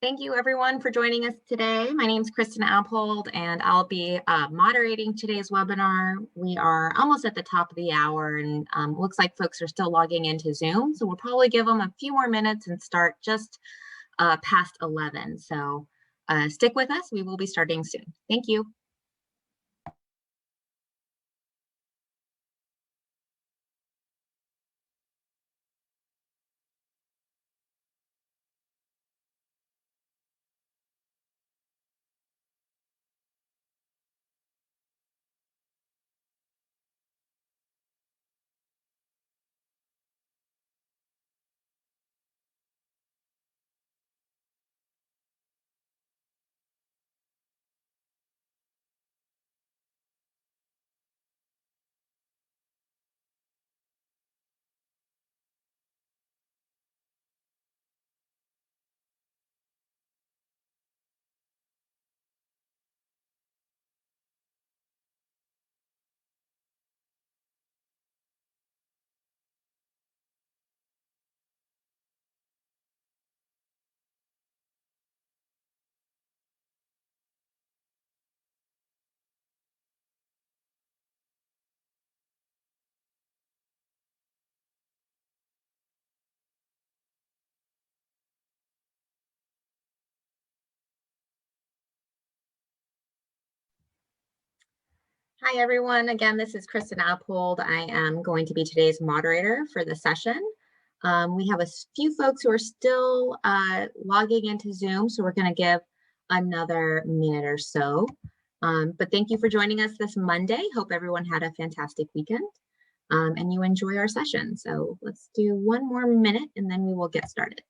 Thank you everyone for joining us today. My name is Kristen Appold and I'll be moderating today's webinar. We are almost at the top of the hour and looks like folks are still logging into Zoom. So we'll probably give them a few more minutes and start just past 11. So stick with us. We will be starting soon. Thank you. Hi everyone, again, this is Kristen Appold. I am going to be today's moderator for the session. We have a few folks who are still logging into Zoom, so we're going to give another minute or so. But thank you for joining us this Monday. Hope everyone had a fantastic weekend and you enjoy our session. So let's do one more minute and then we will get started.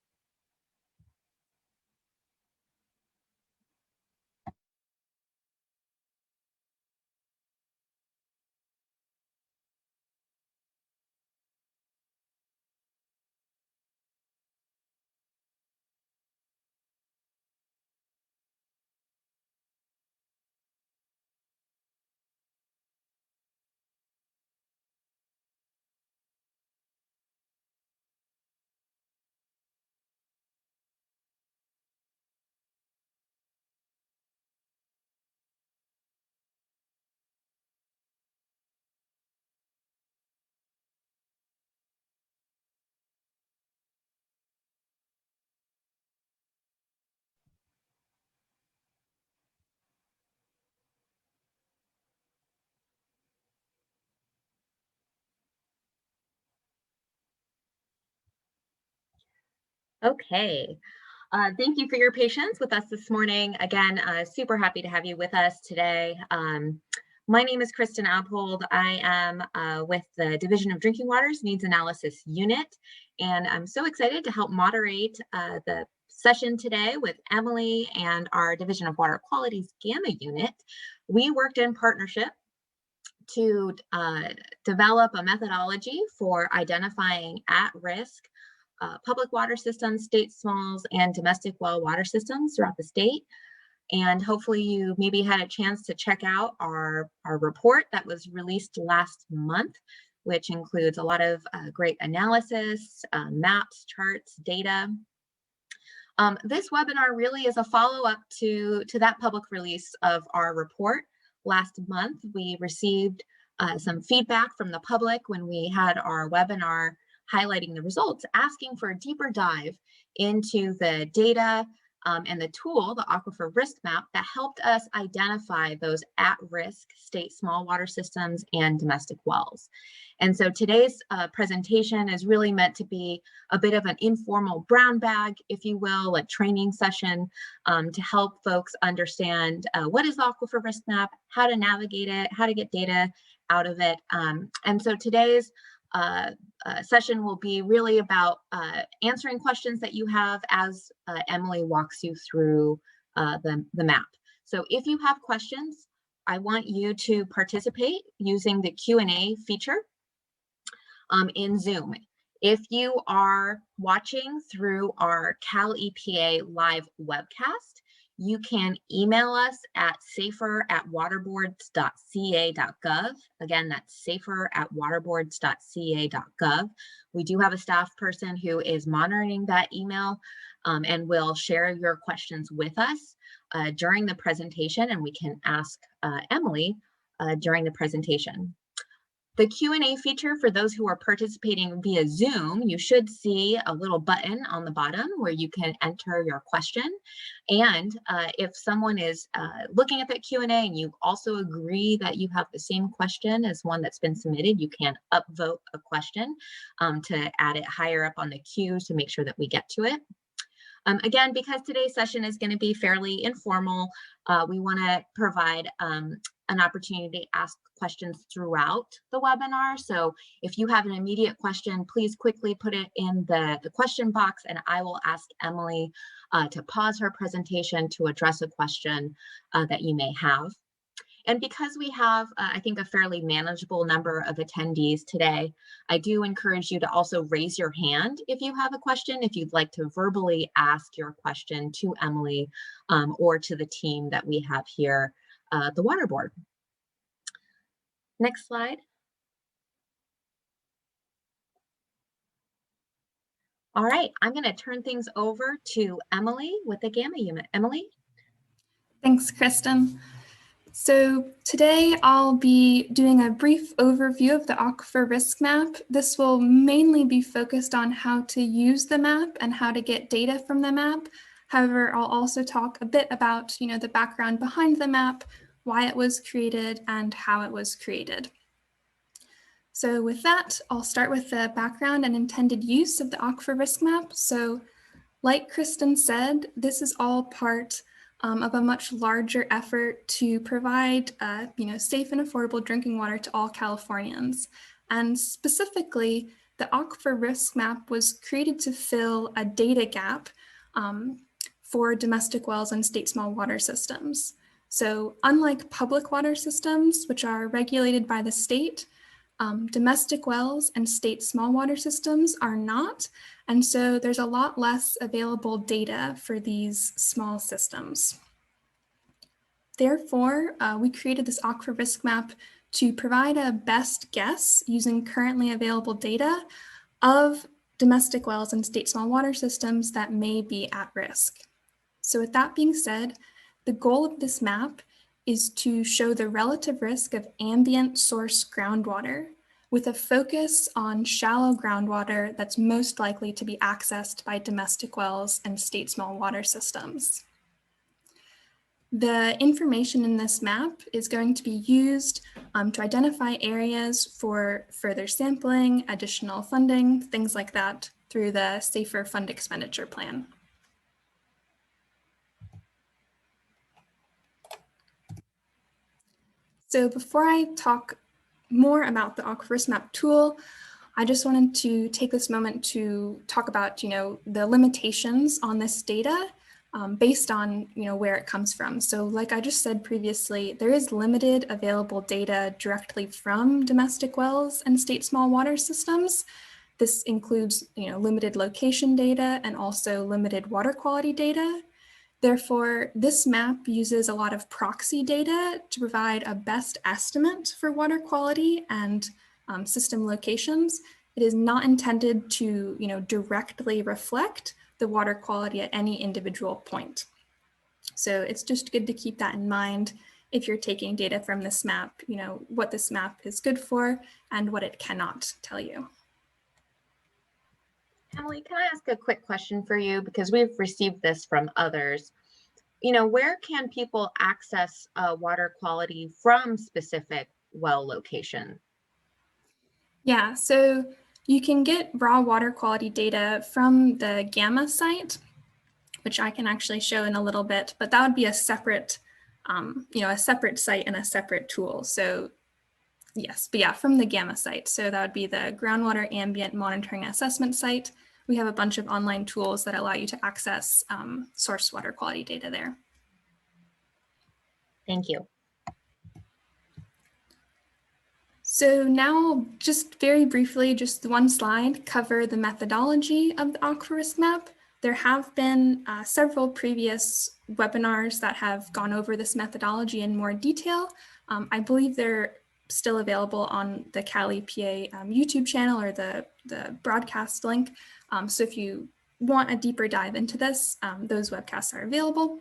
Okay. Thank you for your patience with us this morning. Again, super happy to have you with us today. My name is Kristen Appold. I am with the Division of Drinking Water's Needs Analysis Unit, and I'm so excited to help moderate the session today with Emily and our Division of Water Quality's Gamma Unit. We worked in partnership to develop a methodology for identifying at-risk public water systems, state smalls, and domestic well water systems throughout the state. And hopefully you maybe had a chance to check out our report that was released last month, which includes a lot of great analysis, maps, charts, data. This webinar really is a follow-up to that public release of our report. Last month, we received some feedback from the public when we had our webinar highlighting the results, asking for a deeper dive into the data and the tool, the Aquifer Risk Map, that helped us identify those at-risk state small water systems and domestic wells. And so today's presentation is really meant to be a bit of an informal brown bag, if you will, a training session to help folks understand what is the Aquifer Risk Map, how to navigate it, how to get data out of it. And so today's session will be really about answering questions that you have as Emily walks you through the map. So if you have questions, I want you to participate using the Q&A feature in Zoom. If you are watching through our Cal EPA live webcast, You can email us at safer@waterboards.ca.gov. Again, that's safer@waterboards.ca.gov. We do have a staff person who is monitoring that email and will share your questions with us during the presentation, and we can ask Emily during the presentation. The Q&A feature for those who are participating via Zoom, you should see a little button on the bottom where you can enter your question. And if someone is looking at that Q&A and you also agree that you have the same question as one that's been submitted, you can upvote a question to add it higher up on the queue to make sure that we get to it. Again, because today's session is going to be fairly informal, we want to provide an opportunity to ask questions throughout the webinar. So if you have an immediate question, please quickly put it in the question box, and I will ask Emily to pause her presentation to address a question that you may have. And because we have, I think, a fairly manageable number of attendees today, I do encourage you to also raise your hand if you have a question, if you'd like to verbally ask your question to Emily or to the team that we have here at the Water Board. Next slide. All right, I'm going to turn things over to Emily with the Gamma Unit. Emily? Thanks, Kristen. So today I'll be doing a brief overview of the Aquifer Risk Map. This will mainly be focused on how to use the map and how to get data from the map. However, I'll also talk a bit about, the background behind the map, why it was created, and how it was created. So with that, I'll start with the background and intended use of the Aquifer Risk Map. So like Kristen said, this is all part of a much larger effort to provide, safe and affordable drinking water to all Californians. And specifically, the Aquifer Risk Map was created to fill a data gap for domestic wells and state small water systems. So unlike public water systems, which are regulated by the state, domestic wells and state small water systems are not, and so there's a lot less available data for these small systems. Therefore, we created this Aquifer Risk Map to provide a best guess using currently available data of domestic wells and state small water systems that may be at risk. So with that being said, the goal of this map is to show the relative risk of ambient source groundwater with a focus on shallow groundwater that's most likely to be accessed by domestic wells and state small water systems. The information in this map is going to be used to identify areas for further sampling, additional funding, things like that through the Safer Fund Expenditure Plan. So before I talk more about the Aquifer Risk Map tool, I just wanted to take this moment to talk about, the limitations on this data based on, where it comes from. So like I just said previously, there is limited available data directly from domestic wells and state small water systems. This includes, limited location data and also limited water quality data. Therefore, this map uses a lot of proxy data to provide a best estimate for water quality and system locations. It is not intended to, directly reflect the water quality at any individual point. So it's just good to keep that in mind if you're taking data from this map, what this map is good for and what it cannot tell you. Emily, can I ask a quick question for you? Because we've received this from others. Where can people access water quality from specific well location? Yeah, so you can get raw water quality data from the Gamma site, which I can actually show in a little bit, but that would be a separate, a separate site and a separate tool. So yes, but yeah, from the Gamma site. So that would be the Groundwater Ambient Monitoring Assessment site. We have a bunch of online tools that allow you to access source water quality data there. Thank you. So now, just very briefly, just one slide, cover the methodology of the Aquifer Risk Map. There have been several previous webinars that have gone over this methodology in more detail. I believe they're still available on the Cali PA YouTube channel or the broadcast link. So if you want a deeper dive into this, those webcasts are available.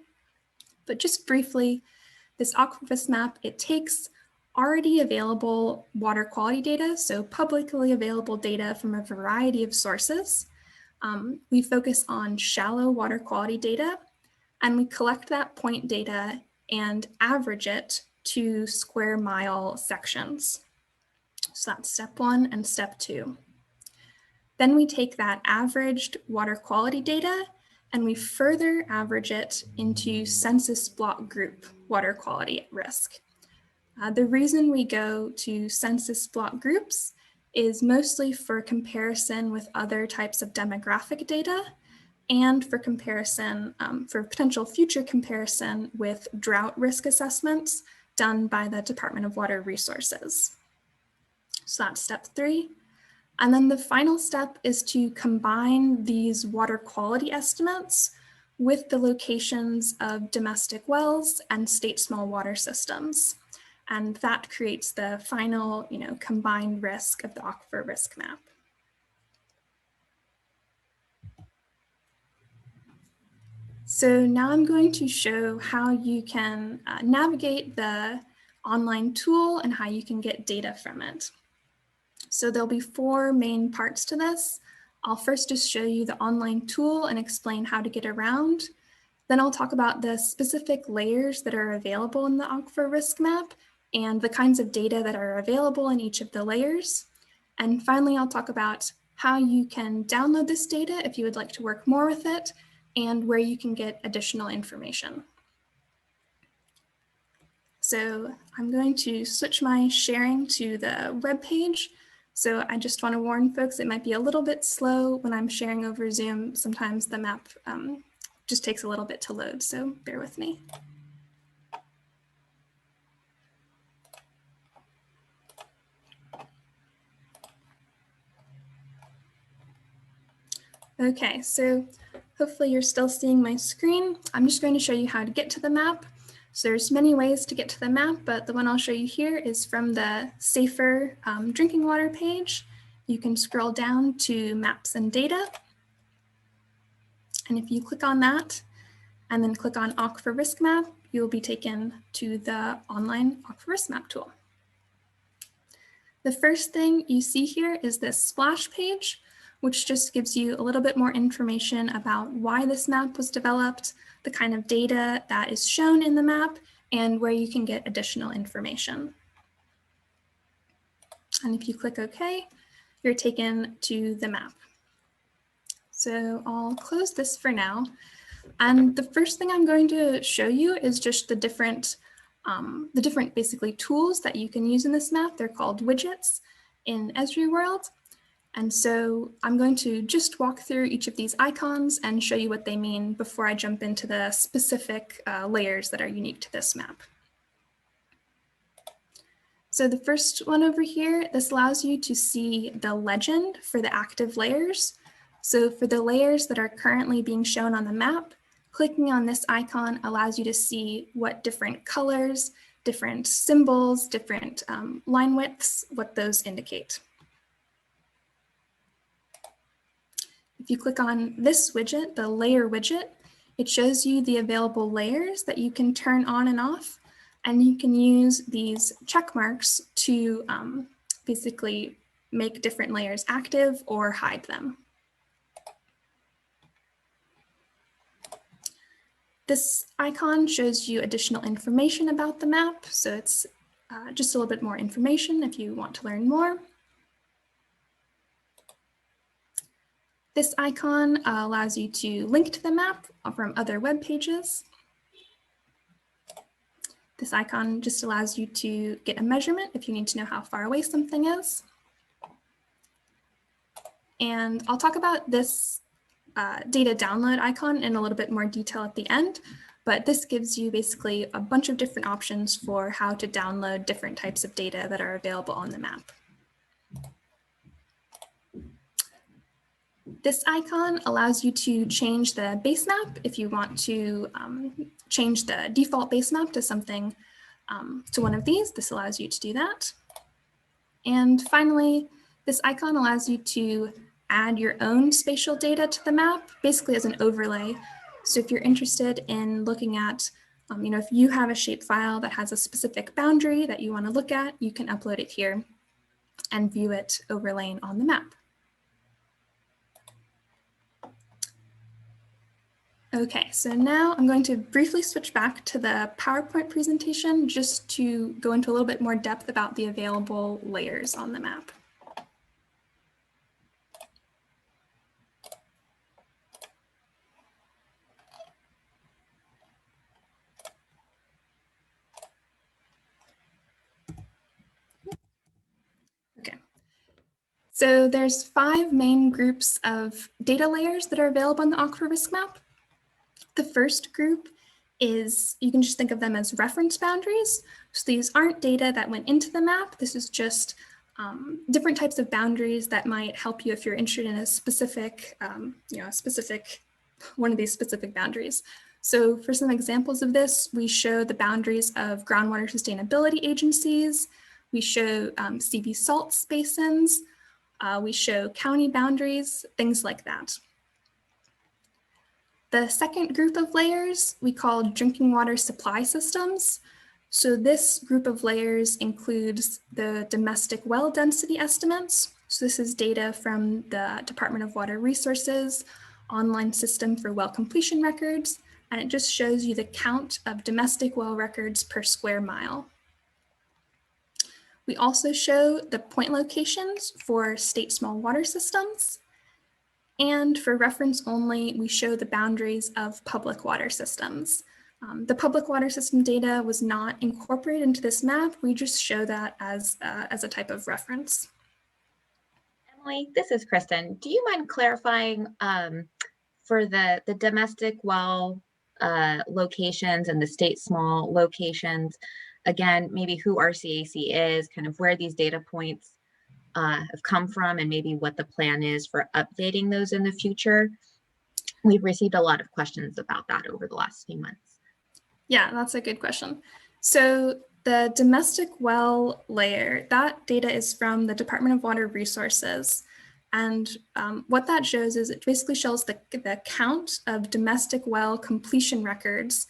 But just briefly, this Aquifer risk map, it takes already available water quality data, so publicly available data from a variety of sources. We focus on shallow water quality data, and we collect that point data and average it to square mile sections. So that's step 1 and step 2. Then we take that averaged water quality data and we further average it into census block group water quality at risk. The reason we go to census block groups is mostly for comparison with other types of demographic data and for comparison, for potential future comparison with drought risk assessments done by the Department of Water Resources. So that's step 3. And then the final step is to combine these water quality estimates with the locations of domestic wells and state small water systems. And that creates the final, combined risk of the aquifer risk map. So now I'm going to show how you can navigate the online tool and how you can get data from it. So there'll be 4 main parts to this. I'll first just show you the online tool and explain how to get around. Then I'll talk about the specific layers that are available in the aquifer risk map and the kinds of data that are available in each of the layers. And finally, I'll talk about how you can download this data if you would like to work more with it and where you can get additional information. So I'm going to switch my sharing to the web page. So I just want to warn folks, it might be a little bit slow when I'm sharing over Zoom. Sometimes the map just takes a little bit to load, so bear with me. Okay, so hopefully you're still seeing my screen. I'm just going to show you how to get to the map. So there's many ways to get to the map, but the one I'll show you here is from the Safer Drinking Water page. You can scroll down to Maps and Data. And if you click on that and then click on Aquifer Risk Map, you'll be taken to the online Aquifer Risk Map tool. The first thing you see here is this splash page, which just gives you a little bit more information about why this map was developed, the kind of data that is shown in the map, and where you can get additional information. And if you click OK, you're taken to the map. So I'll close this for now. And the first thing I'm going to show you is just the different basically tools that you can use in this map. They're called widgets in Esri World. And so I'm going to just walk through each of these icons and show you what they mean before I jump into the specific layers that are unique to this map. So the first one over here, this allows you to see the legend for the active layers. So for the layers that are currently being shown on the map, clicking on this icon allows you to see what different colors, different symbols, different line widths, what those indicate. If you click on this widget, the layer widget, it shows you the available layers that you can turn on and off, and you can use these check marks to basically make different layers active or hide them. This icon shows you additional information about the map, so it's just a little bit more information if you want to learn more. This icon allows you to link to the map from other web pages. This icon just allows you to get a measurement if you need to know how far away something is. And I'll talk about this data download icon in a little bit more detail at the end, but this gives you basically a bunch of different options for how to download different types of data that are available on the map. This icon allows you to change the base map if you want to change the default base map to something, to one of these. This allows you to do that. And finally, this icon allows you to add your own spatial data to the map, basically as an overlay. So if you're interested in looking at, if you have a shapefile that has a specific boundary that you want to look at, you can upload it here and view it overlaying on the map. Okay, so now I'm going to briefly switch back to the PowerPoint presentation just to go into a little bit more depth about the available layers on the map. Okay, so there's 5 main groups of data layers that are available on the Aquifer risk map. The first group is, you can just think of them as reference boundaries. So these aren't data that went into the map. This is just different types of boundaries that might help you if you're interested in a specific, one of these specific boundaries. So for some examples of this, we show the boundaries of groundwater sustainability agencies. We show CV salt basins. We show county boundaries, things like that. The second group of layers we call drinking water supply systems. So this group of layers includes the domestic well density estimates. So this is data from the Department of Water Resources online system for well completion records, and it just shows you the count of domestic well records per square mile. We also show the point locations for state small water systems. And for reference only, we show the boundaries of public water systems. The public water system data was not incorporated into this map. We just show that as a type of reference. Emily, this is Kristen. Do you mind clarifying for the domestic well locations and the state small locations, again, maybe who RCAC is, kind of where these data points have come from, and maybe what the plan is for updating those in the future? We've received a lot of questions about that over the last few months. Yeah, that's a good question. So the domestic well layer, that data is from the Department of Water Resources. And what that shows is it basically shows the count of domestic well completion records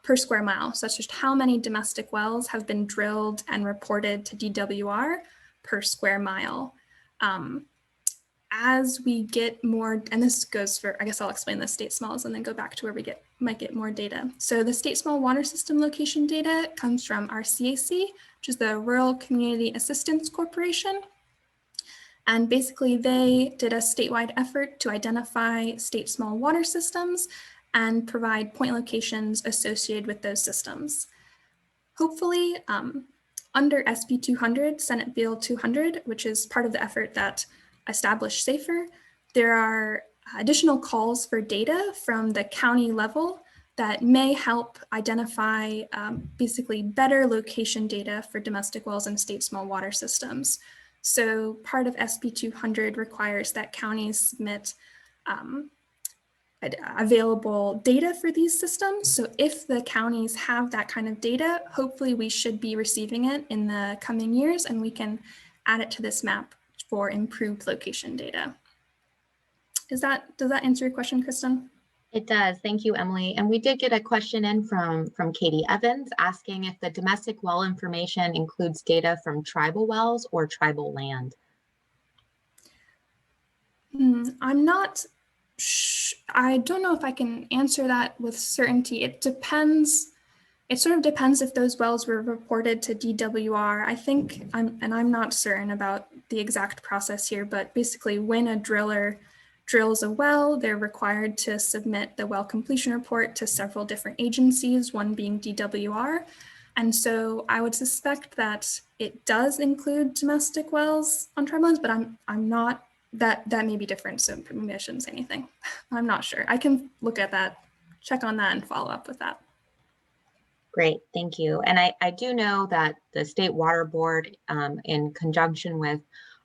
per square mile, such as how many domestic wells have been drilled and reported to DWR per square mile. As we get more, and this goes for, I guess I'll explain the state smalls and then go back to where we might get more data. So the state small water system location data comes from RCAC, which is the Rural Community Assistance Corporation. And basically they did a statewide effort to identify state small water systems and provide point locations associated with those systems. Hopefully, under SB 200, Senate Bill 200, which is part of the effort that established SAFER, there are additional calls for data from the county level that may help identify basically better location data for domestic wells and state small water systems. So part of SB 200 requires that counties submit available data for these systems. So if the counties have that kind of data, hopefully we should be receiving it in the coming years, and we can add it to this map for improved location data. Does that answer your question, Kristen? It does. Thank you, Emily. And we did get a question in from Katie Evans asking if the domestic well information includes data from tribal wells or tribal land. I'm not I don't know if I can answer that with certainty. It depends. It sort of depends if those wells were reported to DWR. I think, I'm not certain about the exact process here, but basically when a driller drills a well, they're required to submit the well completion report to several different agencies, one being DWR. And so I would suspect that it does include domestic wells on tribal lands, but I'm not, that may be different, so maybe I shouldn't say anything. I'm not sure. I can look at that, check on that, and follow up with that. Great, thank you. And I do know that the State Water Board, in conjunction with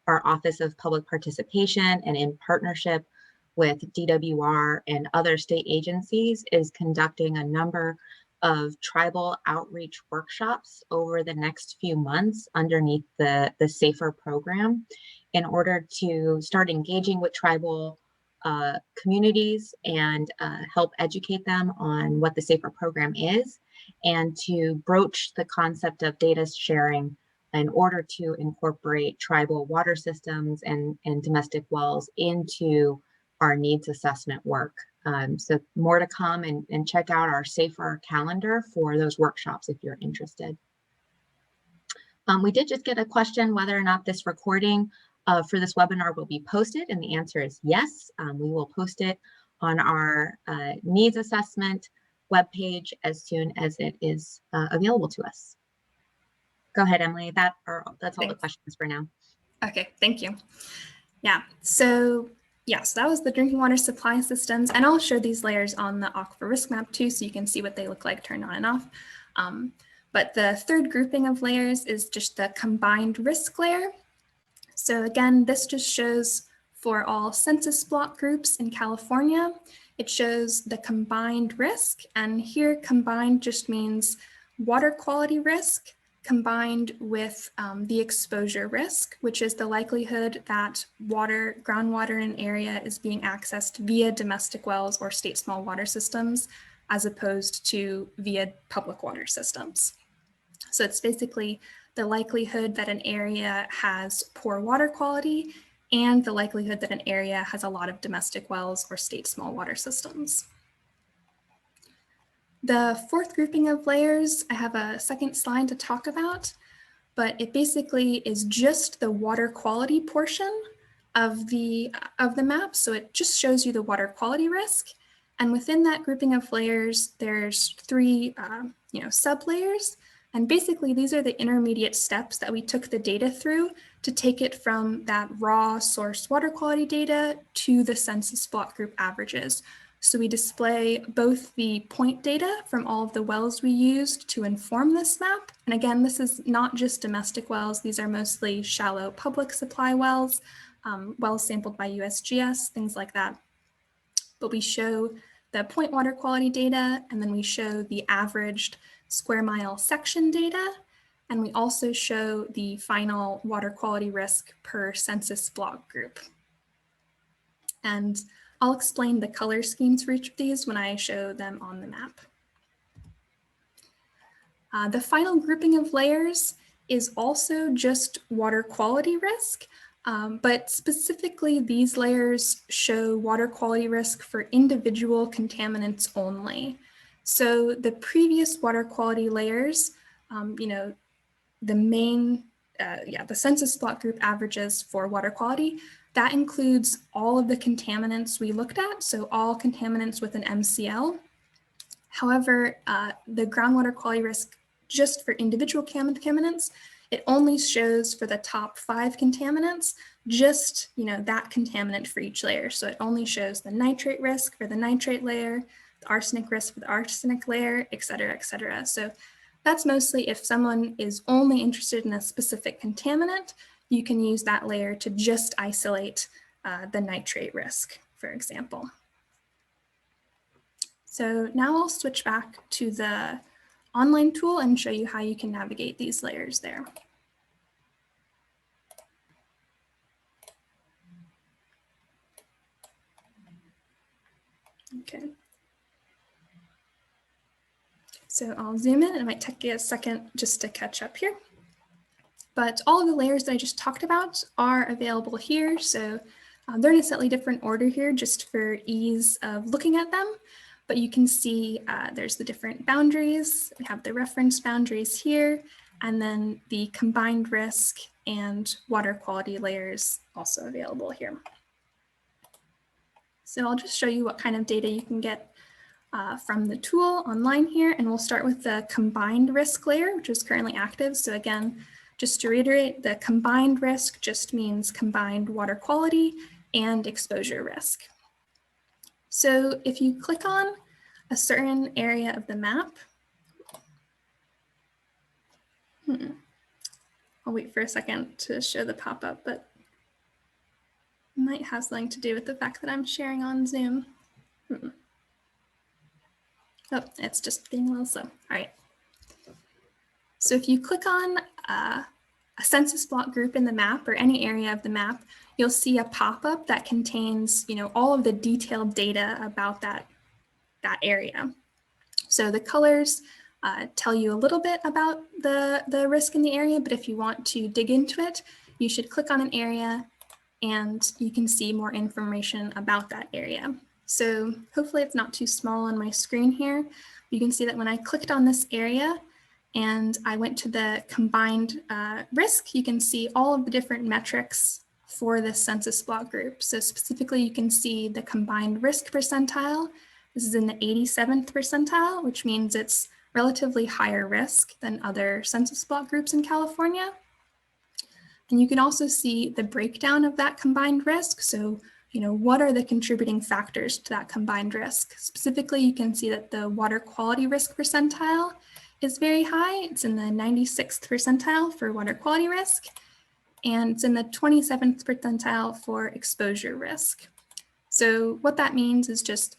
our Office of Public Participation and in partnership with DWR and other state agencies is conducting a number of tribal outreach workshops over the next few months underneath the SAFER program in order to start engaging with tribal communities and help educate them on what the SAFER program is, and to broach the concept of data sharing in order to incorporate tribal water systems and domestic wells into our needs assessment work. So more to come, and check out our SAFER calendar for those workshops if you're interested. We did just get a question whether or not this recording for this webinar will be posted, and the answer is yes. We will post it on our needs assessment webpage as soon as it is available to us. Go ahead, Emily. That's all the questions for now. Okay, thank you. Yeah, so that was the drinking water supply systems, and I'll show these layers on the Aquifer risk map too, so you can see what they look like turned on and off. But the third grouping of layers is just the combined risk layer. So again, this just shows for all census block groups in California, it shows the combined risk, and here combined just means water quality risk combined with the exposure risk, which is the likelihood that groundwater in an area is being accessed via domestic wells or state small water systems, as opposed to via public water systems. So it's basically the likelihood that an area has poor water quality and the likelihood that an area has a lot of domestic wells or state small water systems. The fourth grouping of layers, I have a second slide to talk about, but it basically is just the water quality portion of the map. So it just shows you the water quality risk. And within that grouping of layers, there's three sub-layers. And basically, these are the intermediate steps that we took the data through to take it from that raw source water quality data to the census block group averages. So we display both the point data from all of the wells we used to inform this map. And again, this is not just domestic wells. These are mostly shallow public supply wells, wells sampled by USGS, things like that. But we show the point water quality data, and then we show the averaged square mile section data. And we also show the final water quality risk per census block group. And I'll explain the color schemes for each of these when I show them on the map. The final grouping of layers is also just water quality risk, but specifically these layers show water quality risk for individual contaminants only. So the previous water quality layers, the census block group averages for water quality, that includes all of the contaminants we looked at, so all contaminants with an MCL. However, the groundwater quality risk just for individual contaminants, it only shows for the top 5 contaminants, just that contaminant for each layer. So it only shows the nitrate risk for the nitrate layer, the arsenic risk for the arsenic layer, et cetera, et cetera. So that's mostly if someone is only interested in a specific contaminant, you can use that layer to just isolate the nitrate risk, for example. So now I'll switch back to the online tool and show you how you can navigate these layers there. Okay. So I'll zoom in. It might take you a second just to catch up here. But all of the layers that I just talked about are available here. So they're in a slightly different order here just for ease of looking at them. But you can see there's the different boundaries. We have the reference boundaries here, and then the combined risk and water quality layers also available here. So I'll just show you what kind of data you can get from the tool online here. And we'll start with the combined risk layer, which is currently active. So again, just to reiterate, the combined risk just means combined water quality and exposure risk. So if you click on a certain area of the map, I'll wait for a second to show the pop-up, but Might have something to do with the fact that I'm sharing on Zoom. Oh, it's just being a little slow. All right. So if you click on a census block group in the map or any area of the map, you'll see a pop-up that contains, all of the detailed data about that area. So the colors tell you a little bit about the risk in the area, but if you want to dig into it, you should click on an area and you can see more information about that area. So hopefully it's not too small on my screen here. You can see that when I clicked on this area and I went to the combined risk, you can see all of the different metrics for this census block group. So specifically, you can see the combined risk percentile. This is in the 87th percentile, which means it's relatively higher risk than other census block groups in California. And you can also see the breakdown of that combined risk. So, what are the contributing factors to that combined risk? Specifically, you can see that the water quality risk percentile is very high. It's in the 96th percentile for water quality risk, and it's in the 27th percentile for exposure risk. So what that means is just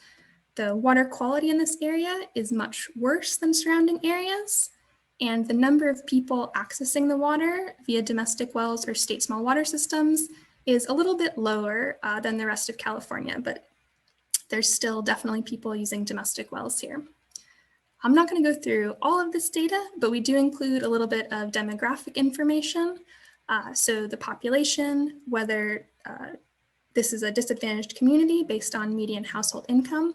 the water quality in this area is much worse than surrounding areas, and the number of people accessing the water via domestic wells or state small water systems is a little bit lower than the rest of California, but there's still definitely people using domestic wells here. I'm not going to go through all of this data, but we do include a little bit of demographic information. So the population, whether this is a disadvantaged community based on median household income.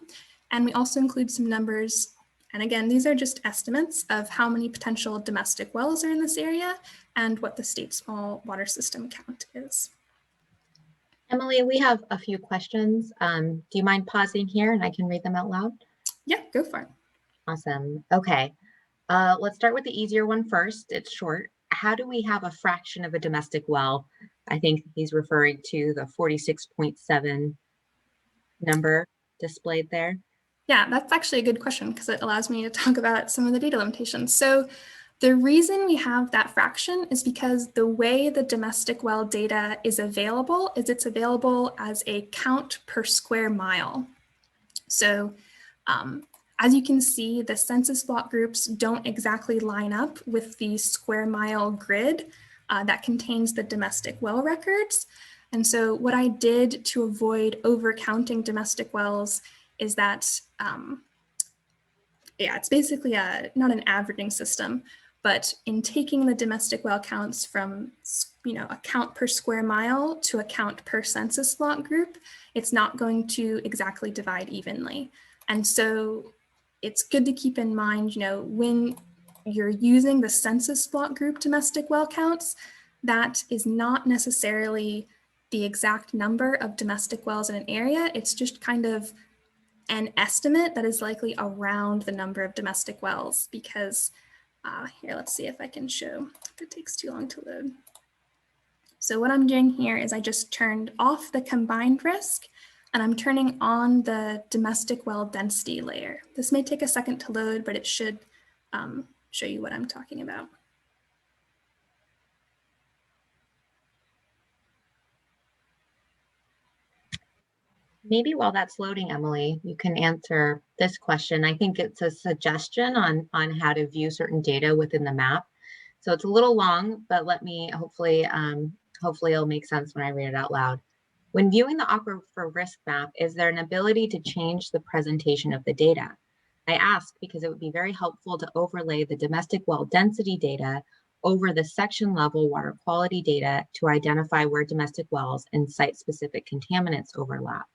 And we also include some numbers. And again, these are just estimates of how many potential domestic wells are in this area and what the state small water system count is. Emily, we have a few questions. Do you mind pausing here and I can read them out loud? Yeah, go for it. Awesome. Okay. Let's start with the easier one first. It's short. How do we have a fraction of a domestic well? I think he's referring to the 46.7 number displayed there. Yeah, that's actually a good question because it allows me to talk about some of the data limitations. So the reason we have that fraction is because the way the domestic well data is available is it's available as a count per square mile. So as you can see, the census block groups don't exactly line up with the square mile grid that contains the domestic well records. And so what I did to avoid overcounting domestic wells is that, it's basically not an averaging system, but in taking the domestic well counts from a count per square mile to a count per census block group, it's not going to exactly divide evenly. And so it's good to keep in mind, when you're using the census block group domestic well counts, that is not necessarily the exact number of domestic wells in an area. It's just kind of an estimate that is likely around the number of domestic wells because here, let's see if I can show if it takes too long to load. So what I'm doing here is I just turned off the combined risk and I'm turning on the domestic well density layer. This may take a second to load, but it should show you what I'm talking about. Maybe while that's loading, Emily, you can answer this question. I think it's a suggestion on how to view certain data within the map. So it's a little long, but let me hopefully it'll make sense when I read it out loud. When viewing the Aquifer risk map, is there an ability to change the presentation of the data? I ask because it would be very helpful to overlay the domestic well density data over the section level water quality data to identify where domestic wells and site-specific contaminants overlap.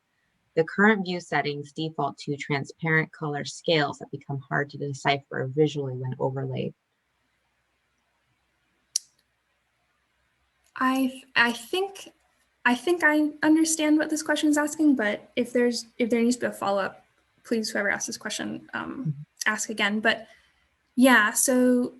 The current view settings default to transparent color scales that become hard to decipher visually when overlaid. I think I understand what this question is asking, but if there needs to be a follow-up, please, whoever asked this question, ask again. But yeah, so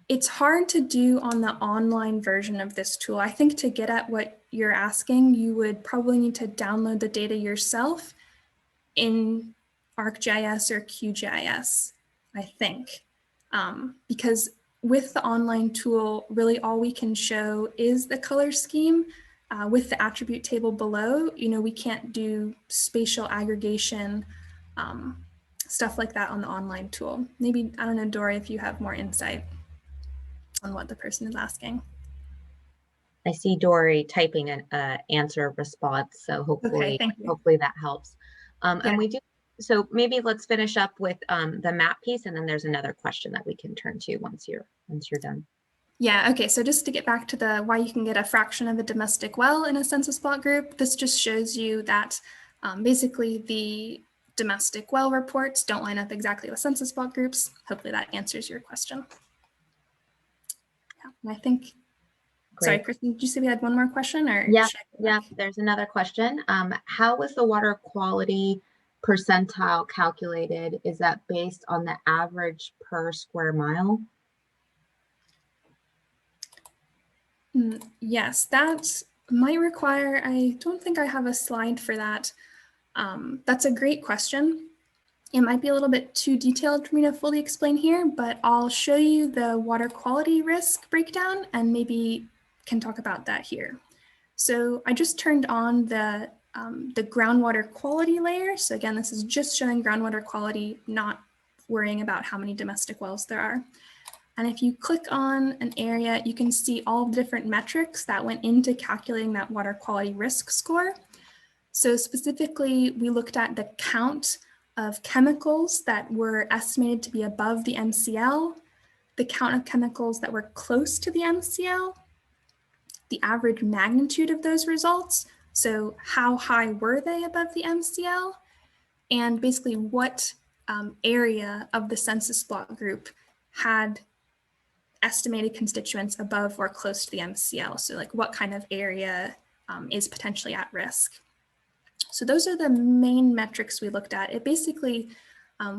it's hard to do on the online version of this tool. I think to get at what you're asking, you would probably need to download the data yourself in ArcGIS or QGIS, I think, because with the online tool, really all we can show is the color scheme. with the attribute table below, we can't do spatial aggregation, stuff like that on the online tool. Maybe, I don't know, Dory, if you have more insight on what the person is asking. I see Dory typing an answer response, so Okay, hopefully thank you. hopefully that helps. Yeah. And we do, so maybe let's finish up with the map piece, and then there's another question that we can turn to once you're done. Yeah, okay, so just to get back to the why you can get a fraction of a domestic well in a census block group, this just shows you that basically the domestic well reports don't line up exactly with census block groups. Hopefully that answers your question. Yeah, and I think, Great. sorry, Kristen, did you say we had one more question, or Yeah, should I go yeah, back? there's another question. How was the water quality percentile calculated? Is that based on the average per square mile? Yes, that might require, I don't think I have a slide for that. That's a great question. It might be a little bit too detailed for me to fully explain here, but I'll show you the water quality risk breakdown and maybe can talk about that here. So I just turned on the groundwater quality layer. So again, this is just showing groundwater quality, not worrying about how many domestic wells there are. And if you click on an area, you can see all the different metrics that went into calculating that water quality risk score. So specifically, we looked at the count of chemicals that were estimated to be above the MCL, the count of chemicals that were close to the MCL, the average magnitude of those results, so how high were they above the MCL, and basically what area of the census block group had estimated constituents above or close to the MCL. So like what kind of area is potentially at risk. So those are the main metrics we looked at. It basically,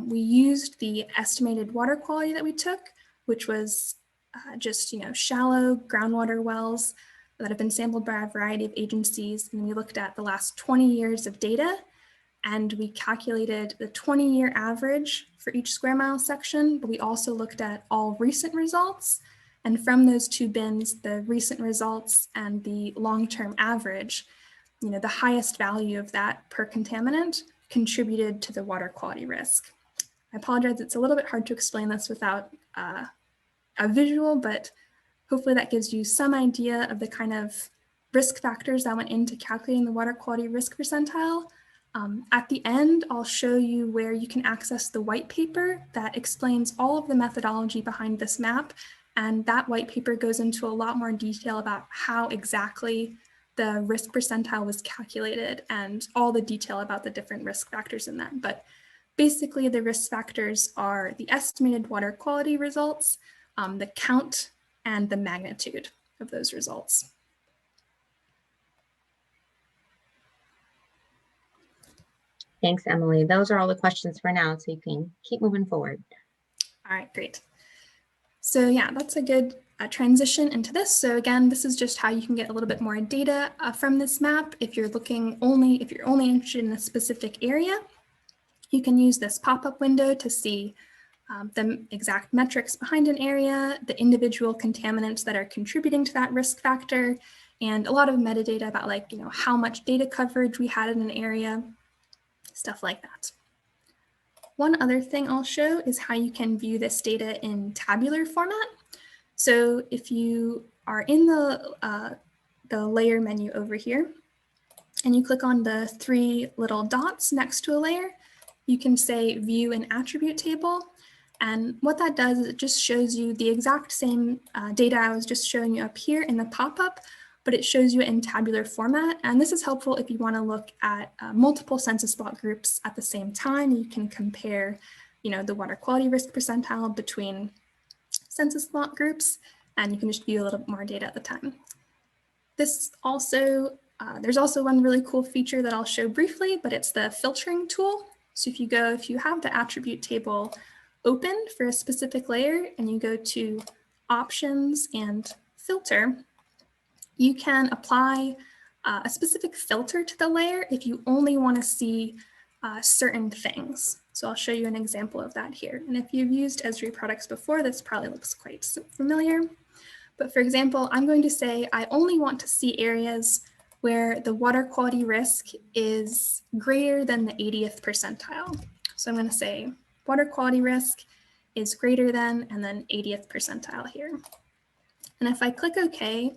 we used the estimated water quality that we took, which was just shallow groundwater wells that have been sampled by a variety of agencies. And we looked at the last 20 years of data, and we calculated the 20-year average for each square mile section, but we also looked at all recent results. And from those two bins, the recent results and the long-term average, the highest value of that per contaminant contributed to the water quality risk. I apologize, it's a little bit hard to explain this without a visual, but hopefully that gives you some idea of the kind of risk factors that went into calculating the water quality risk percentile. At the end, I'll show you where you can access the white paper that explains all of the methodology behind this map. And that white paper goes into a lot more detail about how exactly the risk percentile was calculated and all the detail about the different risk factors in that. But basically, the risk factors are the estimated water quality results, the count, and the magnitude of those results. Thanks, Emily. Those are all the questions for now, so you can keep moving forward. All right, great. So yeah, that's a good transition into this. So again, this is just how you can get a little bit more data from this map. If you're only interested in a specific area, you can use this pop-up window to see the exact metrics behind an area, the individual contaminants that are contributing to that risk factor, and a lot of metadata about how much data coverage we had in an area, stuff like that. One other thing I'll show is how you can view this data in tabular format. So if you are in the layer menu over here, and you click on the three little dots next to a layer, you can say view an attribute table. And what that does is it just shows you the exact same data I was just showing you up here in the pop-up, but it shows you in tabular format. And this is helpful if you want to look at multiple census block groups at the same time. You can compare, the water quality risk percentile between census block groups, and you can just view a little bit more data at the time. This also, there's also one really cool feature that I'll show briefly, but it's the filtering tool. So if you have the attribute table open for a specific layer and you go to options and filter, you can apply a specific filter to the layer if you only want to see certain things. So I'll show you an example of that here. And if you've used Esri products before, this probably looks quite familiar. But for example, I'm going to say I only want to see areas where the water quality risk is greater than the 80th percentile. So I'm going to say water quality risk is greater than, and then 80th percentile here. And if I click OK,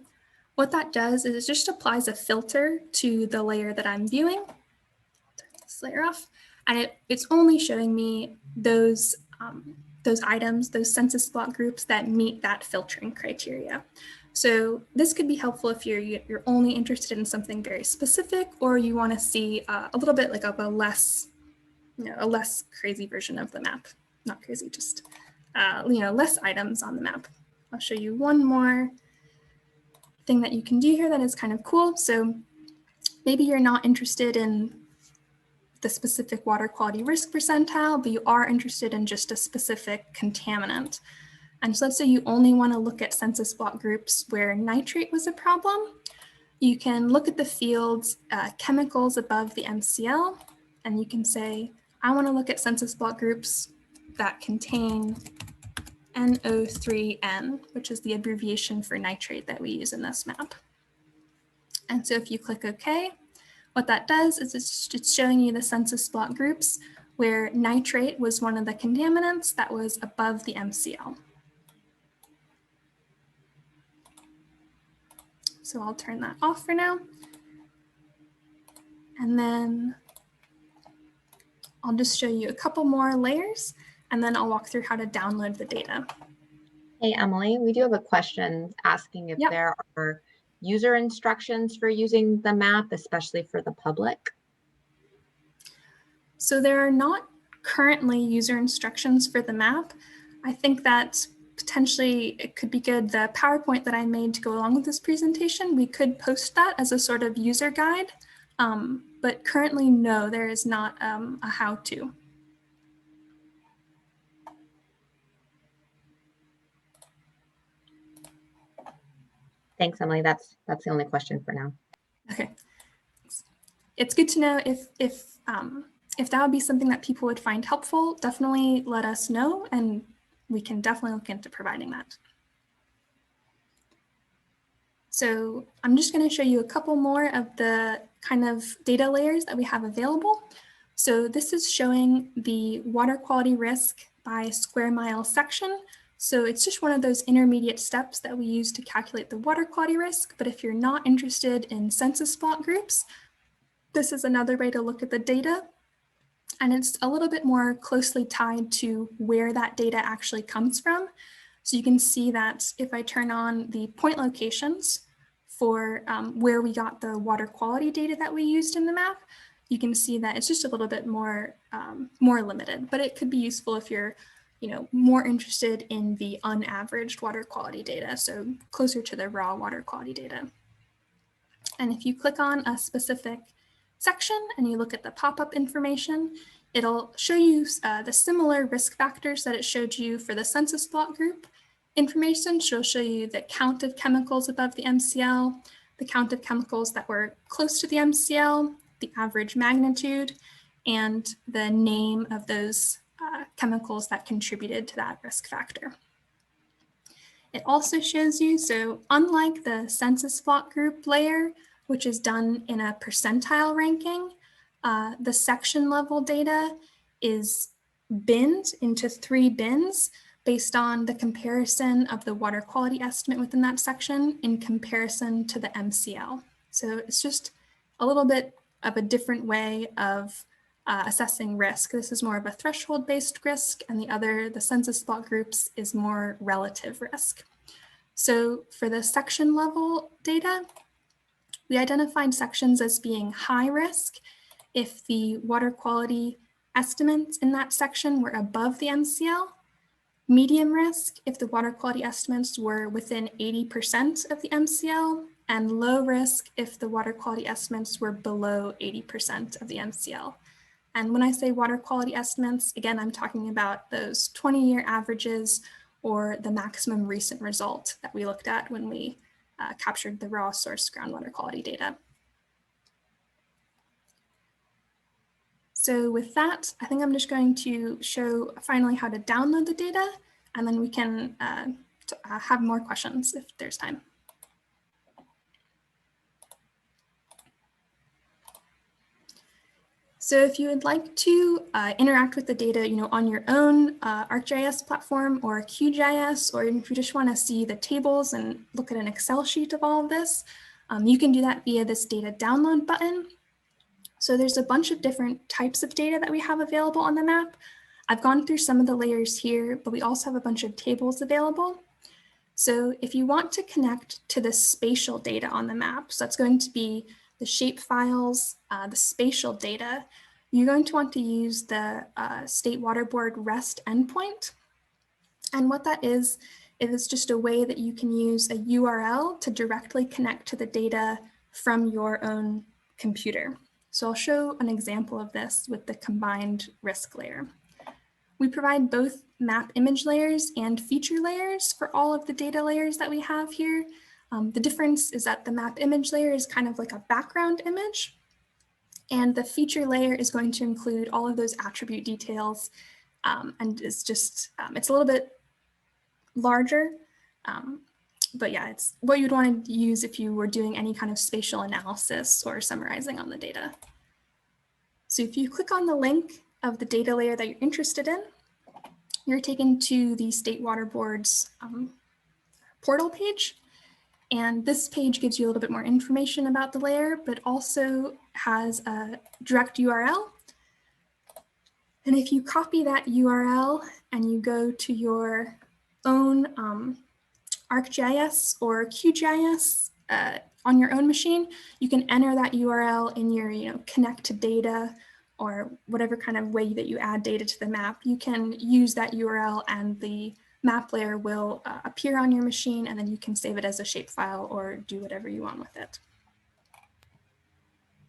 what that does is it just applies a filter to the layer that I'm viewing. Turn this layer off, and it's only showing me those items, those census block groups that meet that filtering criteria. So this could be helpful if you're only interested in something very specific, or you want to see a little bit like of a less crazy version of the map. Not crazy, just less items on the map. I'll show you one more thing that you can do here that is kind of cool. So maybe you're not interested in the specific water quality risk percentile, but you are interested in just a specific contaminant. And so let's say you only want to look at census block groups where nitrate was a problem. You can look at the fields chemicals above the MCL, and you can say, I want to look at census block groups that contain NO3N, which is the abbreviation for nitrate that we use in this map. And so if you click OK, what that does is it's showing you the census block groups where nitrate was one of the contaminants that was above the MCL. So I'll turn that off for now. And then I'll just show you a couple more layers, and then I'll walk through how to download the data. Hey, Emily, we do have a question asking if there are user instructions for using the map, especially for the public. So there are not currently user instructions for the map. I think that potentially it could be good. The PowerPoint that I made to go along with this presentation, we could post that as a sort of user guide. But currently, no, there is not a how-to. Thanks, Emily. That's the only question for now. Okay. It's good to know if that would be something that people would find helpful. Definitely let us know, and we can definitely look into providing that. So I'm just going to show you a couple more of the kind of data layers that we have available. So this is showing the water quality risk by square mile section. So it's just one of those intermediate steps that we use to calculate the water quality risk. But if you're not interested in census block groups, this is another way to look at the data. And it's a little bit more closely tied to where that data actually comes from. So you can see that if I turn on the point locations for where we got the water quality data that we used in the map, you can see that it's just a little bit more limited, but it could be useful if you're more interested in the unaveraged water quality data, so closer to the raw water quality data. And if you click on a specific section and you look at the pop-up information, it'll show you the similar risk factors that it showed you for the census block group information. So it'll show you the count of chemicals above the MCL, the count of chemicals that were close to the MCL, the average magnitude, and the name of those chemicals that contributed to that risk factor. It also shows you, so unlike the census block group layer, which is done in a percentile ranking, the section level data is binned into 3 bins based on the comparison of the water quality estimate within that section in comparison to the MCL. So it's just a little bit of a different way of assessing risk. This is more of a threshold-based risk, and the census block groups is more relative risk. So for the section level data, we identified sections as being high risk if the water quality estimates in that section were above the MCL, medium risk if the water quality estimates were within 80% of the MCL, and low risk if the water quality estimates were below 80% of the MCL. And when I say water quality estimates, again, I'm talking about those 20-year averages or the maximum recent result that we looked at when we captured the raw source groundwater quality data. So with that, I think I'm just going to show finally how to download the data, and then we can have more questions if there's time. So if you would like to interact with the data, on your own ArcGIS platform or QGIS, or if you just want to see the tables and look at an Excel sheet of all of this, you can do that via this data download button. So there's a bunch of different types of data that we have available on the map. I've gone through some of the layers here, but we also have a bunch of tables available. So if you want to connect to the spatial data on the map, so that's going to be the shape files, the spatial data, you're going to want to use the State Water Board REST endpoint. And what that is just a way that you can use a URL to directly connect to the data from your own computer. So I'll show an example of this with the combined risk layer. We provide both map image layers and feature layers for all of the data layers that we have here. The difference is that the map image layer is kind of like a background image, and the feature layer is going to include all of those attribute details, and it's just, it's a little bit larger, but yeah, it's what you'd want to use if you were doing any kind of spatial analysis or summarizing on the data. So if you click on the link of the data layer that you're interested in, you're taken to the State Water Board's portal page. And this page gives you a little bit more information about the layer, but also has a direct URL. And if you copy that URL and you go to your own ArcGIS or QGIS on your own machine, you can enter that URL in your connect to data or whatever kind of way that you add data to the map. You can use that URL and the map layer will appear on your machine, and then you can save it as a shapefile or do whatever you want with it.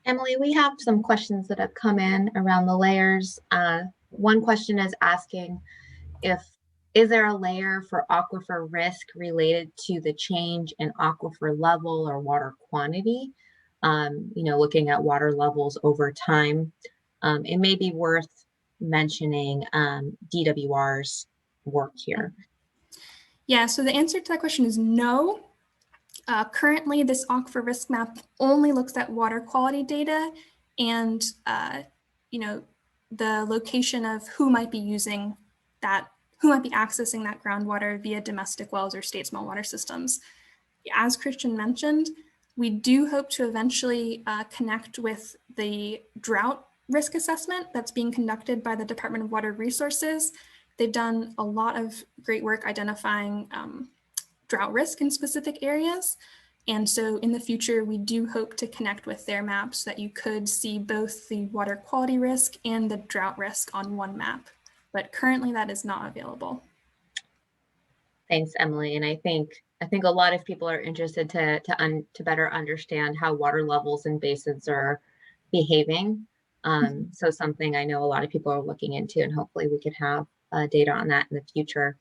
Emily, we have some questions that have come in around the layers. One question is asking is there a layer for aquifer risk related to the change in aquifer level or water quantity? Looking at water levels over time. It may be worth mentioning DWR's work here. Yeah, so the answer to that question is no. Currently, this aquifer risk map only looks at water quality data and the location of who might be using that, who might be accessing that groundwater via domestic wells or state small water systems. As Christian mentioned, we do hope to eventually connect with the drought risk assessment that's being conducted by the Department of Water Resources. They've done a lot of great work identifying drought risk in specific areas. And so in the future, we do hope to connect with their maps so that you could see both the water quality risk and the drought risk on one map. But currently that is not available. Thanks, Emily. And I think a lot of people are interested to better understand how water levels in basins are behaving. So something I know a lot of people are looking into, and hopefully we could have data on that in the future.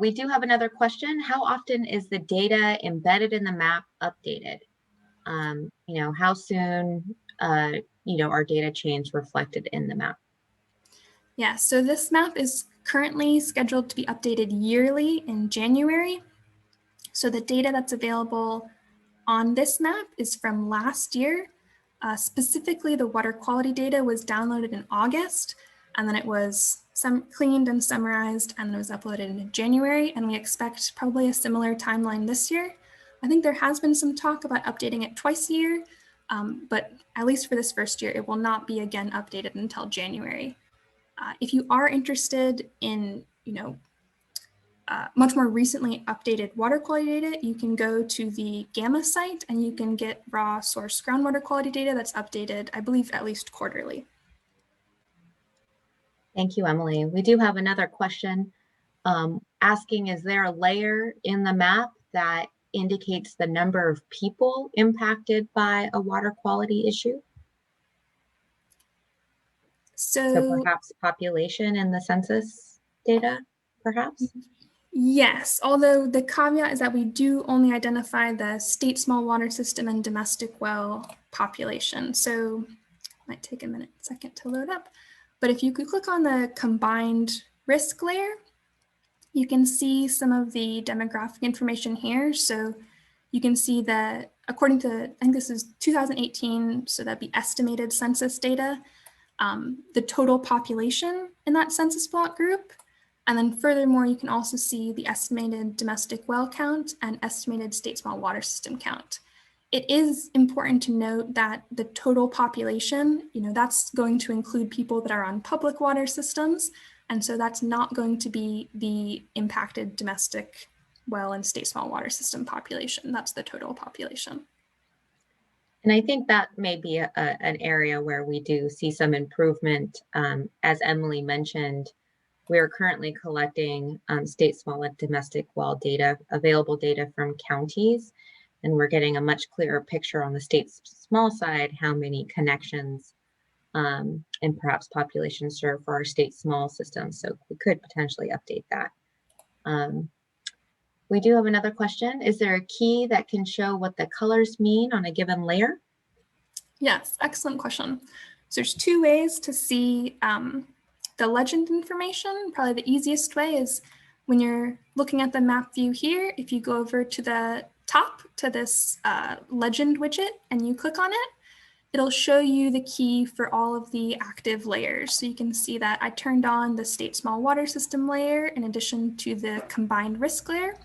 We do have another question. How often is the data embedded in the map updated? How soon, are data chains reflected in the map? Yeah, so this map is currently scheduled to be updated yearly in January. So the data that's available on this map is from last year. Specifically, the water quality data was downloaded in August, and then it was cleaned and summarized, and then it was uploaded in January, and we expect probably a similar timeline this year. I think there has been some talk about updating it twice a year, but at least for this first year, it will not be again updated until January. If you are interested in, much more recently updated water quality data, you can go to the GAMA site and you can get raw source groundwater quality data that's updated, I believe, at least quarterly. Thank you, Emily. We do have another question asking, is there a layer in the map that indicates the number of people impacted by a water quality issue? So perhaps population in the census data, perhaps? Yes, although the caveat is that we do only identify the state small water system and domestic well population. So it might take a second to load up. But if you could click on the combined risk layer, you can see some of the demographic information here. So you can see the according to, I think this is 2018, so that'd be estimated census data, the total population in that census block group. And then furthermore, you can also see the estimated domestic well count and estimated state small water system count. It is important to note that the total population, that's going to include people that are on public water systems. And so that's not going to be the impacted domestic well and state small water system population. That's the total population. And I think that may be an area where we do see some improvement. As Emily mentioned, we are currently collecting state small and domestic well data, available data from counties, and we're getting a much clearer picture on the state small side, how many connections and perhaps population served for our state small systems. So we could potentially update that. We do have another question. Is there a key that can show what the colors mean on a given layer? Yes, excellent question. So there's two ways to see the legend information. Probably the easiest way is when you're looking at the map view here, if you go over to the top to this legend widget and you click on it, it'll show you the key for all of the active layers. So you can see that I turned on the state small water system layer in addition to the combined risk layer.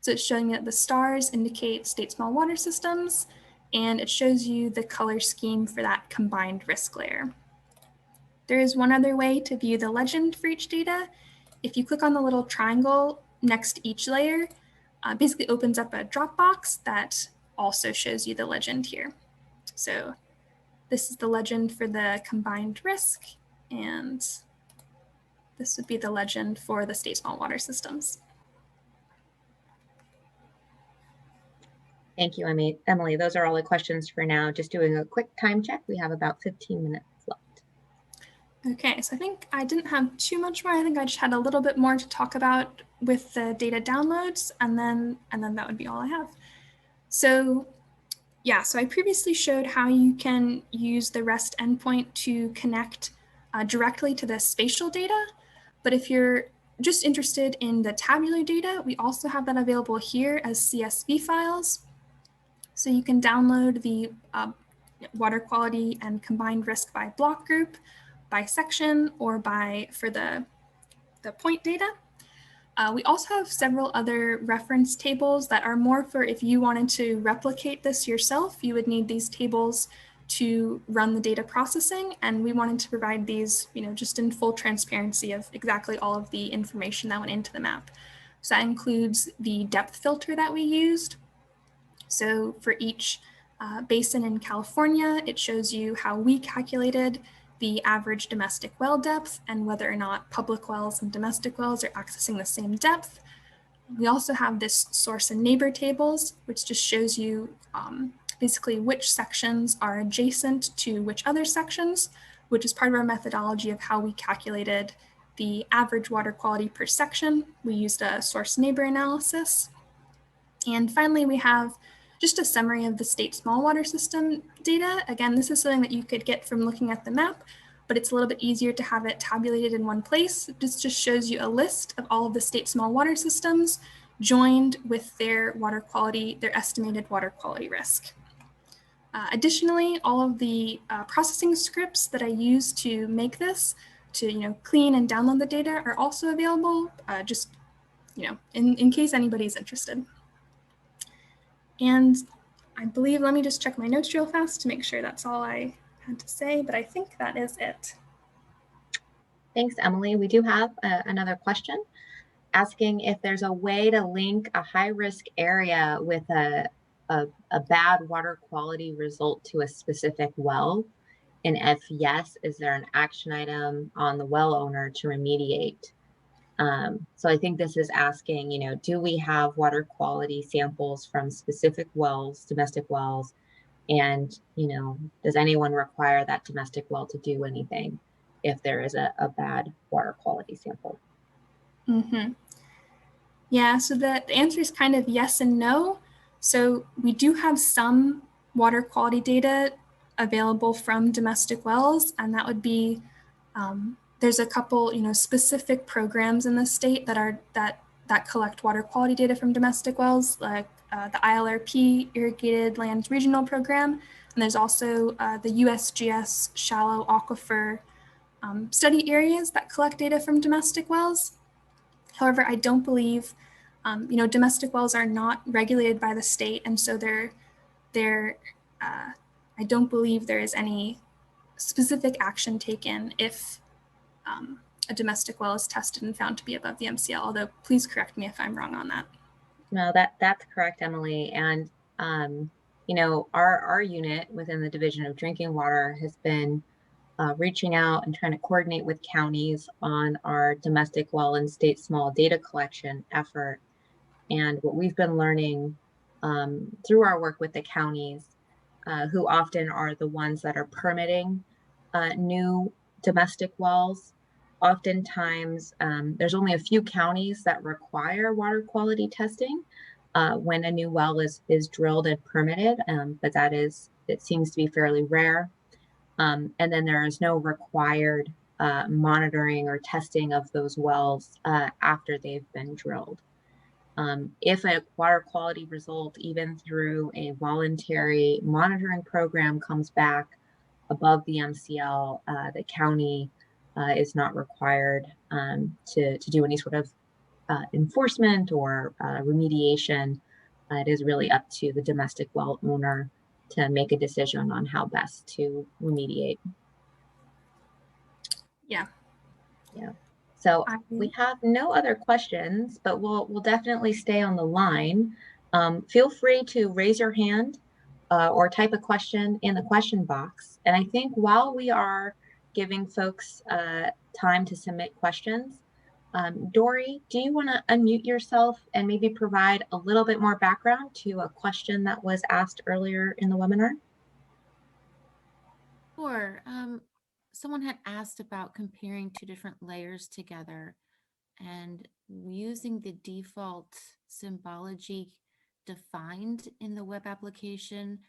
So it's showing that the stars indicate state small water systems, and it shows you the color scheme for that combined risk layer. There is one other way to view the legend for each data. If you click on the little triangle next to each layer, basically opens up a Dropbox that also shows you the legend here. So this is the legend for the combined risk, and this would be the legend for the state small water systems. Thank you, Emily. Those are all the questions for now. Just doing a quick time check. We have about 15 minutes left. Okay, so I think I didn't have too much more. I think I just had a little bit more to talk about with the data downloads, and then that would be all I have. So yeah, so I previously showed how you can use the REST endpoint to connect directly to the spatial data. But if you're just interested in the tabular data, we also have that available here as CSV files. So you can download the water quality and combined risk by block group, by section, or for the point data. We also have several other reference tables that are more for if you wanted to replicate this yourself, you would need these tables to run the data processing. And we wanted to provide these, just in full transparency of exactly all of the information that went into the map. So that includes the depth filter that we used. So for each basin in California, it shows you how we calculated the average domestic well depth and whether or not public wells and domestic wells are accessing the same depth. We also have this source and neighbor tables, which just shows you basically which sections are adjacent to which other sections, which is part of our methodology of how we calculated the average water quality per section. We used a source neighbor analysis. And finally, we have just a summary of the state small water system data. Again, this is something that you could get from looking at the map, but it's a little bit easier to have it tabulated in one place. This just shows you a list of all of the state small water systems joined with their water quality, their estimated water quality risk. Additionally, all of the processing scripts that I use to make this, to clean and download the data, are also available, just in case anybody's interested. And I believe, let me just check my notes real fast to make sure that's all I had to say, but I think that is it. Thanks, Emily. We do have another question asking if there's a way to link a high-risk area with a bad water quality result to a specific well. And if yes, is there an action item on the well owner to remediate? So I think this is asking, do we have water quality samples from specific wells, domestic wells? And, does anyone require that domestic well to do anything if there is a bad water quality sample? Mm-hmm. Yeah, so the answer is kind of yes and no. So we do have some water quality data available from domestic wells, and that would be, there's a couple, specific programs in the state that collect water quality data from domestic wells, like the ILRP Irrigated Lands Regional Program, and there's also the USGS Shallow Aquifer study areas that collect data from domestic wells. However, I don't believe, domestic wells are not regulated by the state, and so I don't believe there is any specific action taken if a domestic well is tested and found to be above the MCL, although please correct me if I'm wrong on that. No, that's correct, Emily. And our unit within the Division of Drinking Water has been reaching out and trying to coordinate with counties on our domestic well and state small data collection effort. And what we've been learning through our work with the counties, who often are the ones that are permitting new domestic wells. Oftentimes, there's only a few counties that require water quality testing when a new well is drilled and permitted, but it seems to be fairly rare. And then there is no required monitoring or testing of those wells after they've been drilled. If a water quality result, even through a voluntary monitoring program, comes back above the MCL, the county is not required to do any sort of enforcement or remediation. It is really up to the domestic well owner to make a decision on how best to remediate. Yeah. So we have no other questions, but we'll definitely stay on the line. Feel free to raise your hand or type a question in the question box. And I think while we are giving folks time to submit questions, Dory, do you want to unmute yourself and maybe provide a little bit more background to a question that was asked earlier in the webinar? Sure. Someone had asked about comparing two different layers together and using the default symbology defined in the web application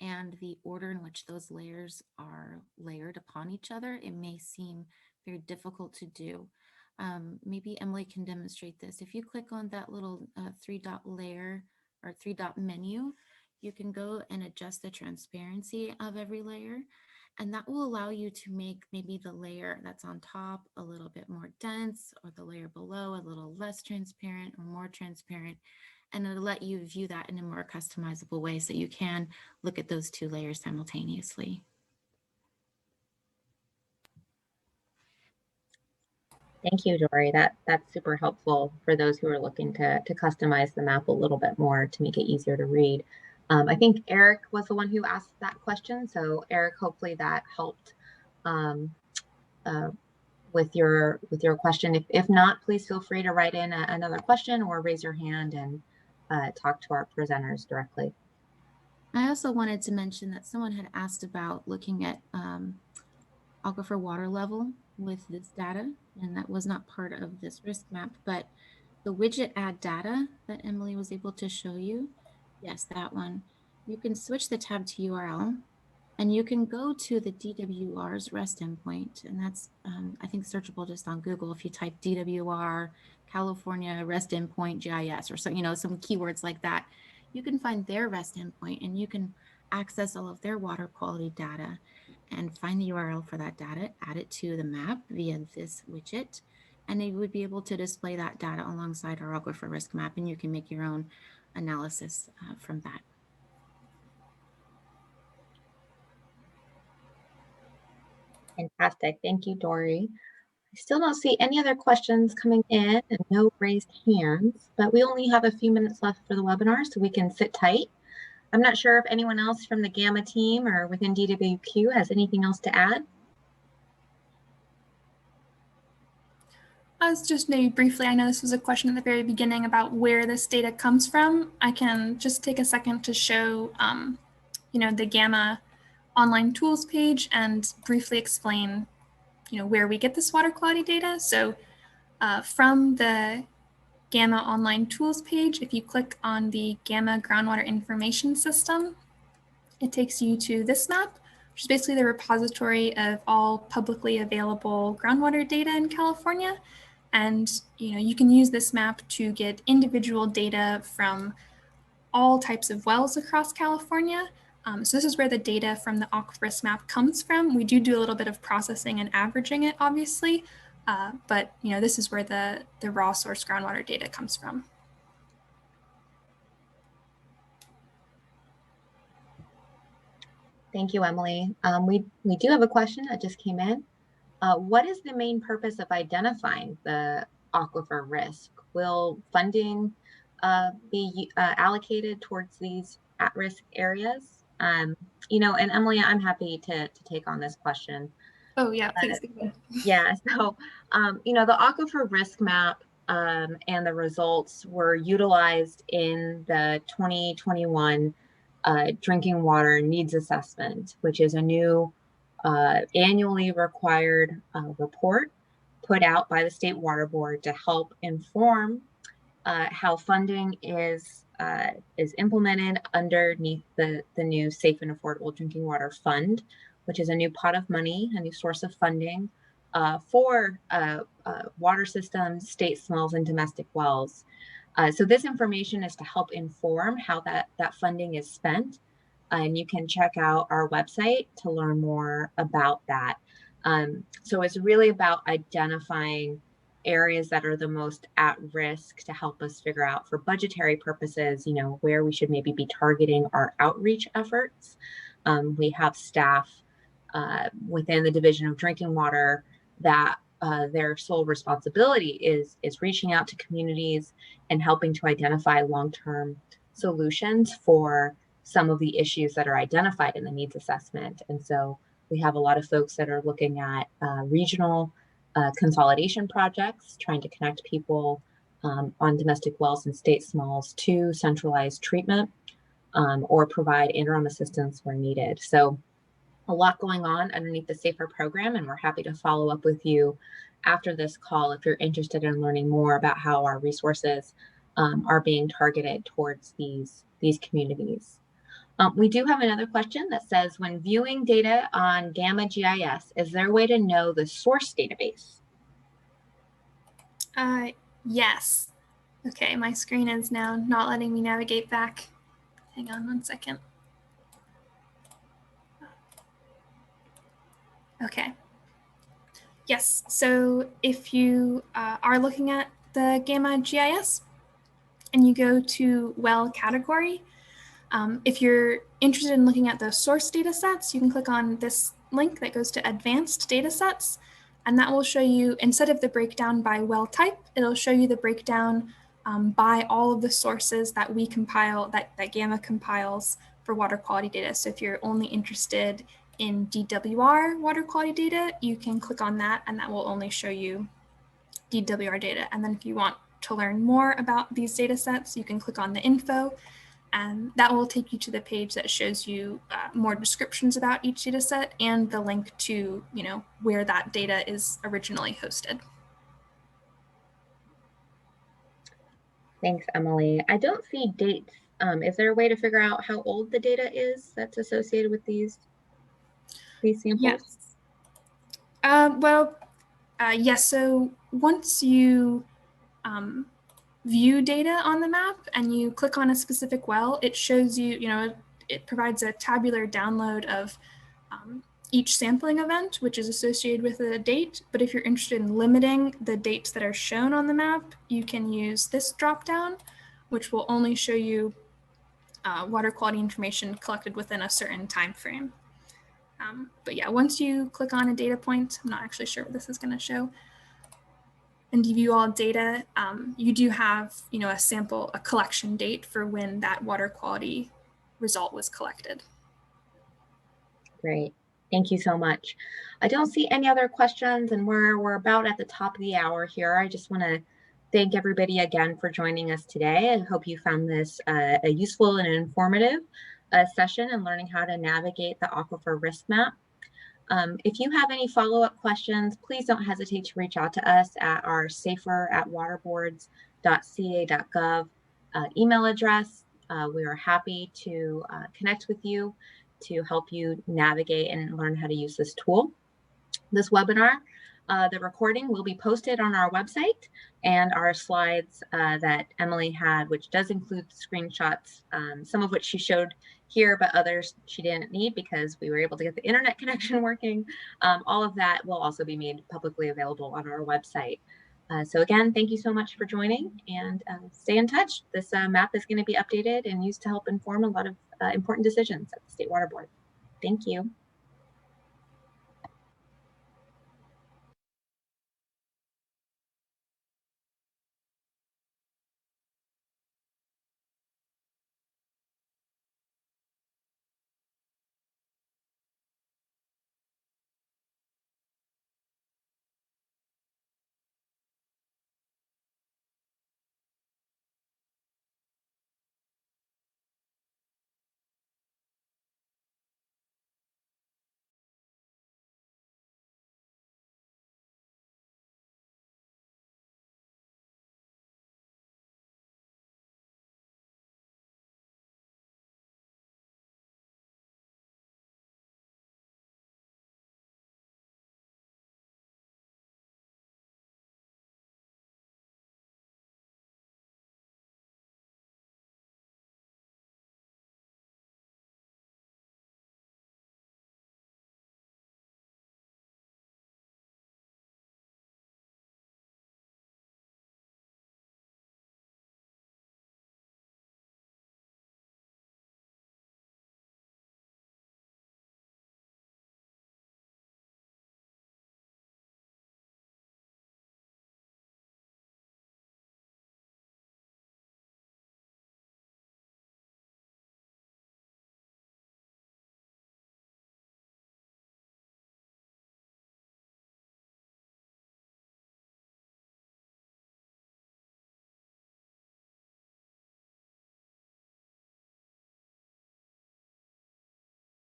and the order in which those layers are layered upon each other. It may seem very difficult to do. Maybe Emily can demonstrate this. If you click on that little three-dot layer or three-dot menu, you can go and adjust the transparency of every layer. And that will allow you to make maybe the layer that's on top a little bit more dense, or the layer below a little less transparent or more transparent. And it'll let you view that in a more customizable way so you can look at those two layers simultaneously. Thank you, Dory. That's super helpful for those who are looking to customize the map a little bit more to make it easier to read. I think Eric was the one who asked that question. So Eric, hopefully that helped with your question. If not, please feel free to write in another question or raise your hand and talk to our presenters directly. I also wanted to mention that someone had asked about looking at aquifer water level with this data, and that was not part of this risk map, but the widget add data that Emily was able to show you, yes, that one, you can switch the tab to URL and you can go to the DWR's REST endpoint, and that's, I think, searchable just on Google. If you type DWR California REST endpoint GIS or some keywords like that, you can find their REST endpoint and you can access all of their water quality data and find the URL for that data, add it to the map via this widget, and it would be able to display that data alongside our aquifer risk map, and you can make your own analysis from that. Fantastic. Thank you, Dory. I still don't see any other questions coming in and no raised hands, but we only have a few minutes left for the webinar, so we can sit tight. I'm not sure if anyone else from the Gamma team or within DWQ has anything else to add. Just maybe briefly, I know this was a question at the very beginning about where this data comes from. I can just take a second to show, the Gamma online tools page and briefly explain, where we get this water quality data. So from the Gamma online tools page, if you click on the Gamma groundwater information system, it takes you to this map, which is basically the repository of all publicly available groundwater data in California. And you can use this map to get individual data from all types of wells across California. So this is where the data from the Aquifer risk map comes from. We do a little bit of processing and averaging it, obviously, but this is where the raw source groundwater data comes from. Thank you, Emily. We do have a question that just came in. What is the main purpose of identifying the aquifer risk? Will funding be allocated towards these at-risk areas? And Emily, I'm happy to take on this question. Oh yeah, please. Yeah, so the aquifer risk map and the results were utilized in the 2021 drinking water needs assessment, which is a new annually required report put out by the State Water Board to help inform how funding is implemented underneath the new Safe and Affordable Drinking Water Fund, which is a new pot of money, a new source of funding for water systems, state smells, and domestic wells. So this information is to help inform how that funding is spent. And you can check out our website to learn more about that. So it's really about identifying areas that are the most at risk to help us figure out, for budgetary purposes, where we should maybe be targeting our outreach efforts. We have staff within the Division of Drinking Water that their sole responsibility is reaching out to communities and helping to identify long-term solutions for some of the issues that are identified in the needs assessment. And so we have a lot of folks that are looking at regional consolidation projects, trying to connect people on domestic wells and state smalls to centralized treatment or provide interim assistance where needed. So a lot going on underneath the SAFER program, and we're happy to follow up with you after this call if you're interested in learning more about how our resources are being targeted towards these communities. We do have another question that says, when viewing data on Gamma GIS, is there a way to know the source database? Yes. Okay, my screen is now not letting me navigate back. Hang on one second. Okay. Yes, so if you are looking at the Gamma GIS and you go to well category, if you're interested in looking at the source data sets, you can click on this link that goes to advanced data sets, and that will show you, instead of the breakdown by well type, it'll show you the breakdown by all of the sources that we compile, that Gamma compiles for water quality data. So if you're only interested in DWR water quality data, you can click on that, and that will only show you DWR data. And then if you want to learn more about these data sets, you can click on the info, and that will take you to the page that shows you more descriptions about each data set and the link to where that data is originally hosted. Thanks, Emily. I don't see dates. Is there a way to figure out how old the data is that's associated with these samples? Yes. Yes. So once you view data on the map and you click on a specific well, it shows you, it provides a tabular download of each sampling event, which is associated with a date. But if you're interested in limiting the dates that are shown on the map, you can use this dropdown, which will only show you water quality information collected within a certain time frame. But yeah, once you click on a data point, I'm not actually sure what this is going to show, and you view all data, you do have, a collection date for when that water quality result was collected. Great. Thank you so much. I don't see any other questions, and we're about at the top of the hour here. I just want to thank everybody again for joining us today. I hope you found this a useful and informative session in learning how to navigate the aquifer risk map. If you have any follow-up questions, please don't hesitate to reach out to us at our safer@waterboards.ca.gov email address. We are happy to connect with you to help you navigate and learn how to use this tool. This webinar The recording will be posted on our website, and our slides that Emily had, which does include screenshots, some of which she showed here, but others she didn't need because we were able to get the internet connection working. All of that will also be made publicly available on our website. So again, thank you so much for joining, and stay in touch. This map is going to be updated and used to help inform a lot of important decisions at the State Water Board. Thank you.